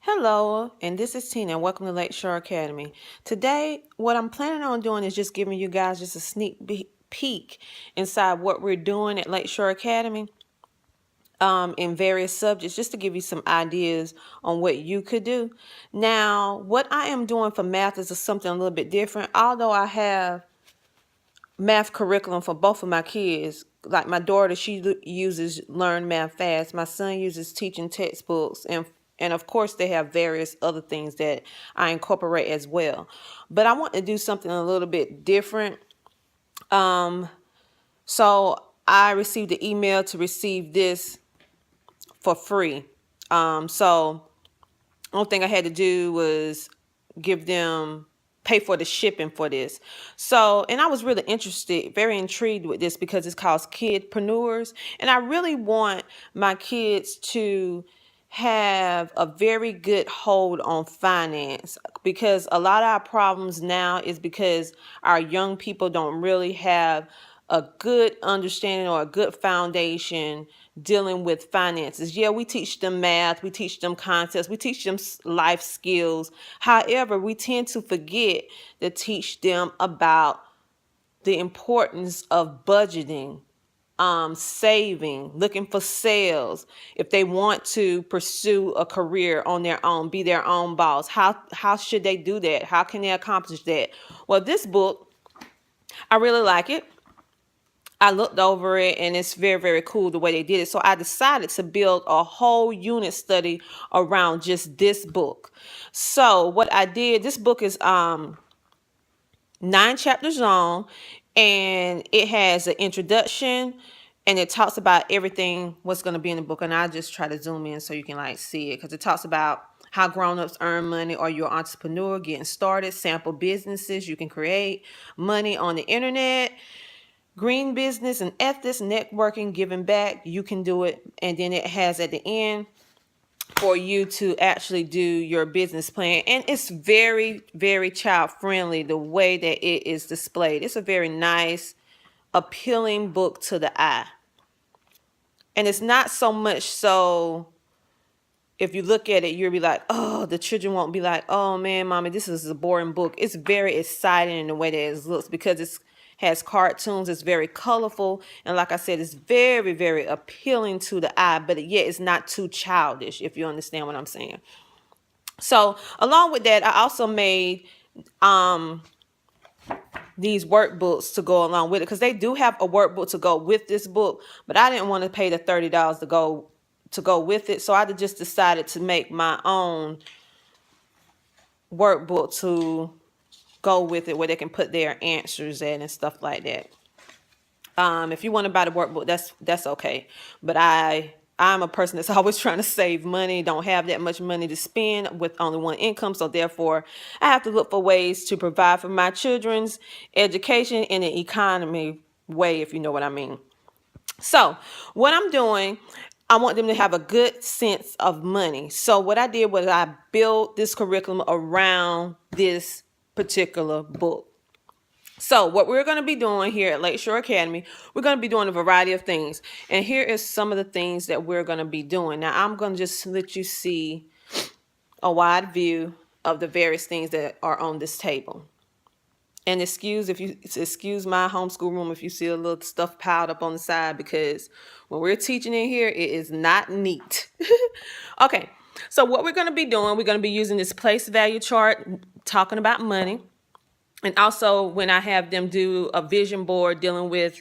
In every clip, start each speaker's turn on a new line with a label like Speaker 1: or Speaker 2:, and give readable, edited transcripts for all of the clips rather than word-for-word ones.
Speaker 1: Hello, and this is Tina, and welcome to Lakeshore Academy. Today, what I'm planning on doing is just giving you guys just a sneak peek inside what we're doing at Lakeshore Academy in various subjects, just to give you some ideas on what you could do. Now, what I am doing for math is something a little bit different. Although I have math curriculum for both of my kids. Like my daughter, she uses Learn Math Fast. My son uses teaching textbooks, and of course they have various other things that I incorporate as well. But I want to do something a little bit different. So I received the email to receive this for free. So only thing I had to do was give them pay for the shipping for this. So, and I was really interested, very intrigued with this because it's called Kidpreneurs. And I really want my kids to have a very good hold on finance, because a lot of our problems now is because our young people don't really have a good understanding or a good foundation dealing with finances. Yeah, we teach them math, we teach them concepts, we teach them life skills. However, we tend to forget to teach them about the importance of budgeting, saving, looking for sales. If they want to pursue a career on their own, be their own boss, how should they do that? How can they accomplish that? Well, this book, I really like it. I looked over it and it's very, very cool the way they did it. So I decided to build a whole unit study around just this book. So what I did, this book is 9 chapters long, and it has an introduction, and it talks about everything what's going to be in the book. And I just try to zoom in so you can like see it, because it talks about how grown-ups earn money, or you're an entrepreneur getting started, sample businesses you can create, money on the internet, green business and ethics, networking, giving back, you can do it. And then it has at the end for you to actually do your business plan. And it's very, very child friendly the way that it is displayed. It's a very nice, appealing book to the eye. And it's not so much so if you look at it, you'll be like, oh, the children won't be like, oh man, mommy, this is a boring book. It's very exciting in the way that it looks, because it has cartoons, it's very colorful, and like I said, it's very, very appealing to the eye, but yet it's not too childish, if you understand what I'm saying. So along with that, I also made these workbooks to go along with it, because they do have a workbook to go with this book, but I didn't want to pay the $30 to go with it. So I just decided to make my own workbook to go with it, where they can put their answers in and stuff like that. If you want to buy the workbook, that's okay. But I'm a person that's always trying to save money, don't have that much money to spend with only one income. So therefore, I have to look for ways to provide for my children's education in an economy way, if you know what I mean. So what I'm doing, I want them to have a good sense of money. So what I did was I built this curriculum around this particular book. So what we're going to be doing here at Lakeshore Academy, we're going to be doing a variety of things. And here is some of the things that we're going to be doing. Now, I'm going to just let you see a wide view of the various things that are on this table. And excuse my homeschool room if you see a little stuff piled up on the side, because when we're teaching in here, it is not neat. Okay, so what we're going to be doing, we're going to be using this place value chart, talking about money. And also when I have them do a vision board dealing with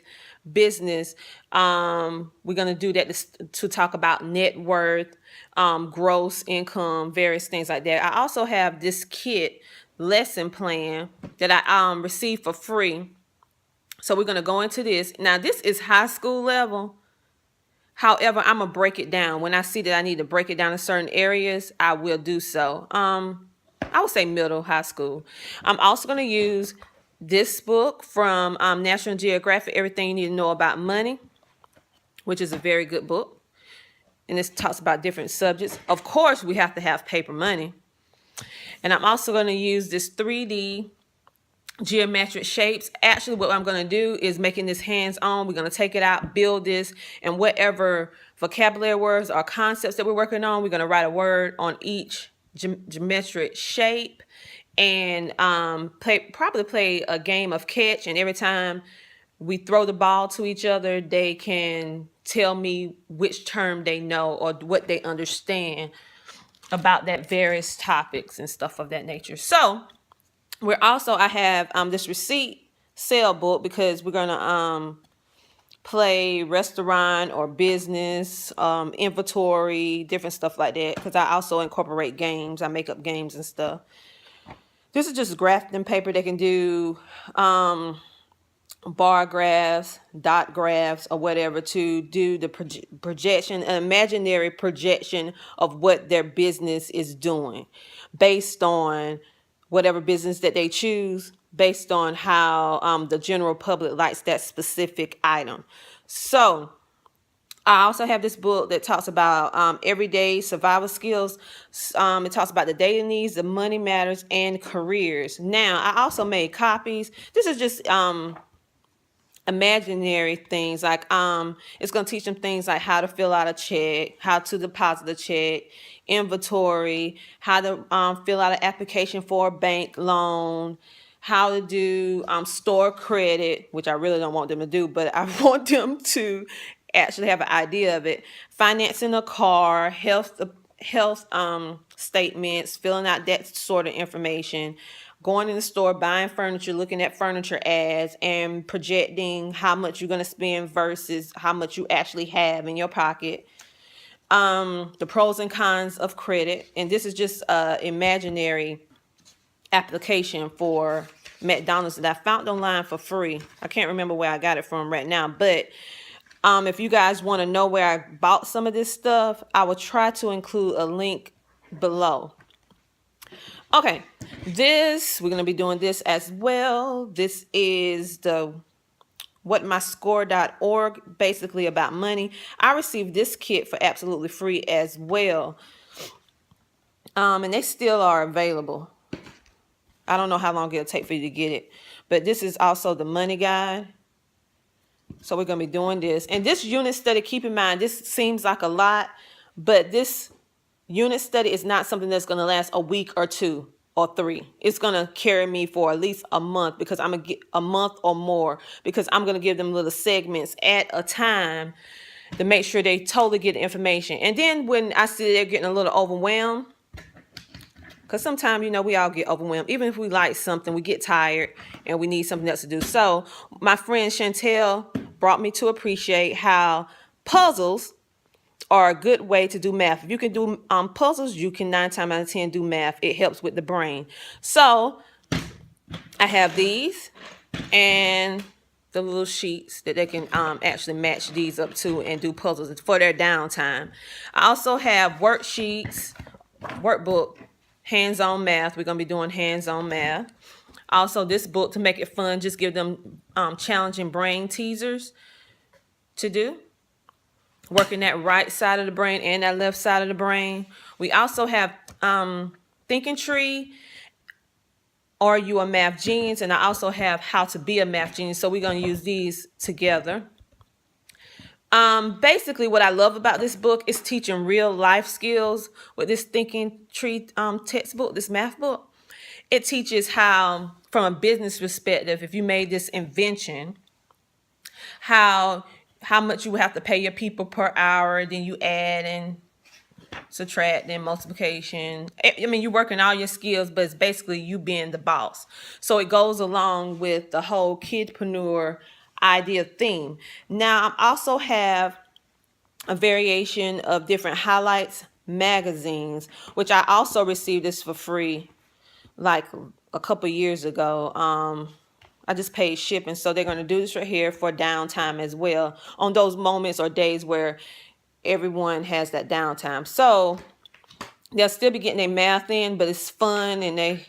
Speaker 1: business, we're going to do that to talk about net worth, gross income, various things like that. I also have this kit lesson plan that I received for free. So we're going to go into this. Now, this is high school level. However, I'm going to break it down. When I see that I need to break it down in certain areas, I will do so. I would say middle, high school. I'm also going to use this book from National Geographic, Everything You Need to Know About Money, which is a very good book. And this talks about different subjects. Of course, we have to have paper money. And I'm also going to use this 3D geometric shapes. Actually, what I'm going to do is making this hands-on. We're going to take it out, build this, and whatever vocabulary words or concepts that we're working on, we're going to write a word on each geometric shape, and probably play a game of catch. And every time we throw the ball to each other, they can tell me which term they know or what they understand about that various topics and stuff of that nature. So I have this receipt sale book, because we're gonna play restaurant or business, inventory, different stuff like that, because I also incorporate games. I make up games and stuff. This is just grafting paper. They can do bar graphs, dot graphs, or whatever, to do the projection, an imaginary projection of what their business is doing based on whatever business that they choose, based on how the general public likes that specific item. So I also have this book that talks about everyday survival skills. It talks about the daily needs, the money matters, and careers. Now, I also made copies. This is just imaginary things, like it's going to teach them things like how to fill out a check, how to deposit a check, inventory, how to fill out an application for a bank loan, how to do store credit, which I really don't want them to do, but I want them to actually have an idea of it, financing a car, health statements, filling out that sort of information, going in the store, buying furniture, looking at furniture ads, and projecting how much you're going to spend versus how much you actually have in your pocket. The pros and cons of credit. And this is just an imaginary application for McDonald's that I found online for free. I can't remember where I got it from right now, but if you guys want to know where I bought some of this stuff, I will try to include a link below. Okay, we're going to be doing this as well. This is the whatmyscore.org, basically about money. I received this kit for absolutely free as well. And they still are available. I don't know how long it'll take for you to get it, but this is also the money guide. So we're going to be doing this. And this unit study, keep in mind, this seems like a lot, but this unit study is not something that's going to last a week or 2 or 3. It's going to carry me for at least a month, because I'm going to get a month or more, because I'm going to give them little segments at a time to make sure they totally get the information. And then when I see they're getting a little overwhelmed, because sometimes, we all get overwhelmed. Even if we like something, we get tired and we need something else to do. So my friend Chantel brought me to appreciate how puzzles are a good way to do math. If you can do puzzles, you can 9 times out of 10 do math. It helps with the brain. So I have these and the little sheets that they can actually match these up to and do puzzles for their downtime. I also have worksheets, workbook, hands-on math. We're going to be doing hands-on math. Also, this book, to make it fun, just give them challenging brain teasers to do, working that right side of the brain and that left side of the brain. We also have Thinking Tree, Are You a Math Genius? And I also have How to Be a Math Genius. So we're going to use these together. Basically, what I love about this book is teaching real life skills with this Thinking Tree textbook, this math book. It teaches how, from a business perspective, if you made this invention, how much you would have to pay your people per hour, then you add and subtract, then multiplication. I mean, you're working all your skills, but it's basically you being the boss. So it goes along with the whole kidpreneur idea theme. Now, I also have a variation of different highlights magazines, which I also received this for free like a couple years ago. I just paid shipping, so they're going to do this right here for downtime as well, on those moments or days where everyone has that downtime. So they'll still be getting their math in, but it's fun, and they're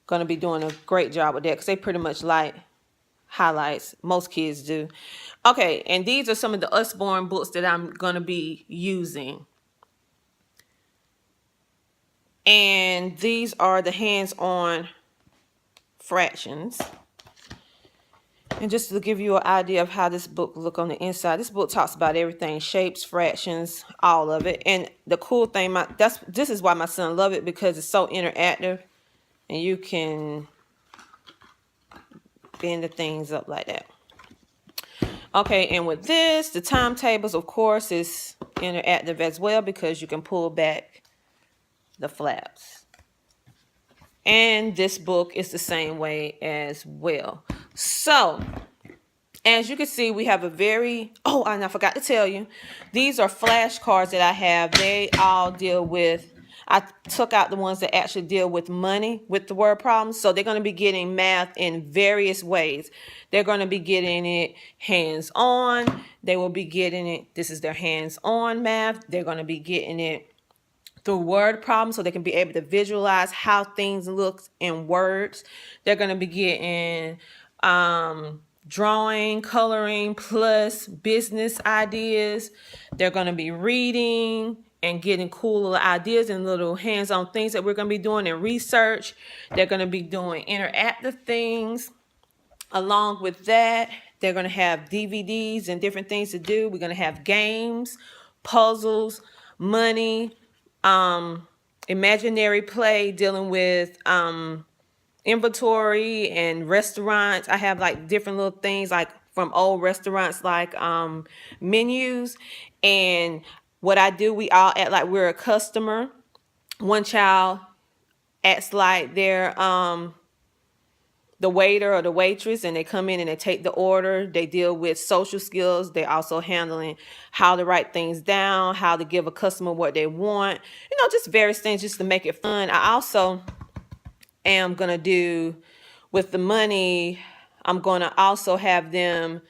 Speaker 1: going to be doing a great job with that, because they pretty much like highlights. Most kids do. Okay, and these are some of the Usborne books that I'm going to be using. And these are the hands-on fractions. And just to give you an idea of how this book look on the inside, this book talks about everything, shapes, fractions, all of it. And the cool thing, this is why my son love it, because it's so interactive, and you can bend the things up like that. Okay, and with this, the timetables, of course, is interactive as well, because you can pull back the flaps. And this book is the same way as well. So, as you can see, we have a very, oh, and I forgot to tell you, these are flashcards that I have. They all deal with, I took out the ones that actually deal with money, with the word problems. So they're going to be getting math in various ways. They're going to be getting it hands-on. They will be getting it, this is their hands-on math. They're going to be getting it through word problems, so they can be able to visualize how things look in words. They're going to be getting drawing, coloring, plus business ideas. They're going to be reading and getting cool little ideas and little hands-on things that we're going to be doing in research. They're going to be doing interactive things. Along with that, they're going to have DVDs and different things to do. We're going to have games, puzzles, money, imaginary play dealing with inventory and restaurants. I have like different little things like from old restaurants, like menus. And what I do, we all act like we're a customer. One child acts like they're the waiter or the waitress, and they come in and they take the order. They deal with social skills. They also handling how to write things down, how to give a customer what they want, just various things just to make it fun. I also am going to do with the money, I'm going to also have them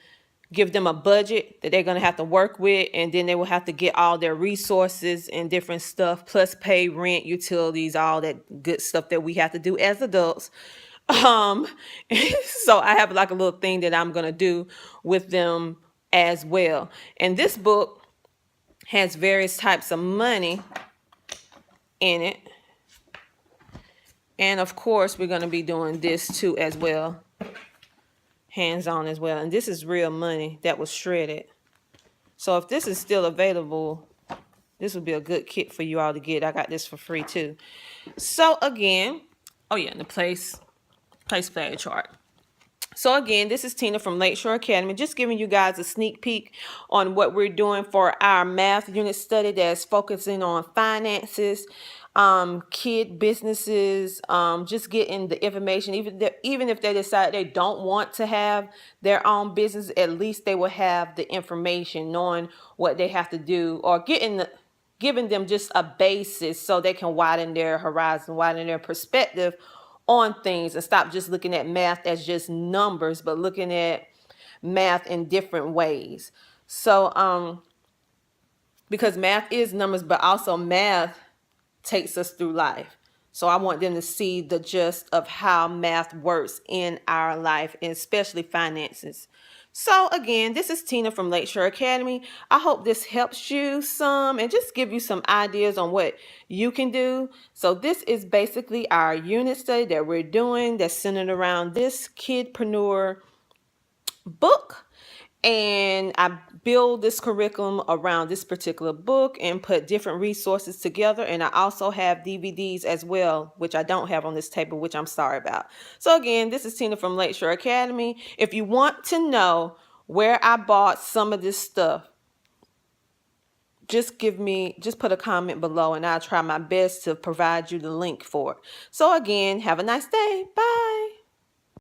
Speaker 1: give them a budget that they're going to have to work with, and then they will have to get all their resources and different stuff, plus pay rent, utilities, all that good stuff that we have to do as adults. So I have like a little thing that I'm going to do with them as well. And this book has various types of money in it. And of course, we're going to be doing this too as well. Hands-on as well. And this is real money that was shredded. So if this is still available, this would be a good kit for you all to get. I got this for free too. So again, oh yeah, and the place value chart. So again, this is Tina from Lakeshore Academy, just giving you guys a sneak peek on what we're doing for our math unit study that's focusing on finances, kid businesses, just getting the information. Even if they decide they don't want to have their own business, at least they will have the information, knowing what they have to do, or giving them just a basis so they can widen their horizon, widen their perspective on things, and stop just looking at math as just numbers, but looking at math in different ways. So because math is numbers, but also math takes us through life. So I want them to see the gist of how math works in our life, and especially finances. So again, this is Tina from Lakeshore Academy. I hope this helps you some and just give you some ideas on what you can do. So this is basically our unit study that we're doing that's centered around this Kidprenuer book. And I build this curriculum around this particular book and put different resources together. And I also have DVDs as well, which I don't have on this table, which I'm sorry about. So again, this is Tina from Lakeshore Academy. If you want to know where I bought some of this stuff, just put a comment below and I'll try my best to provide you the link for it. So again, have a nice day. Bye.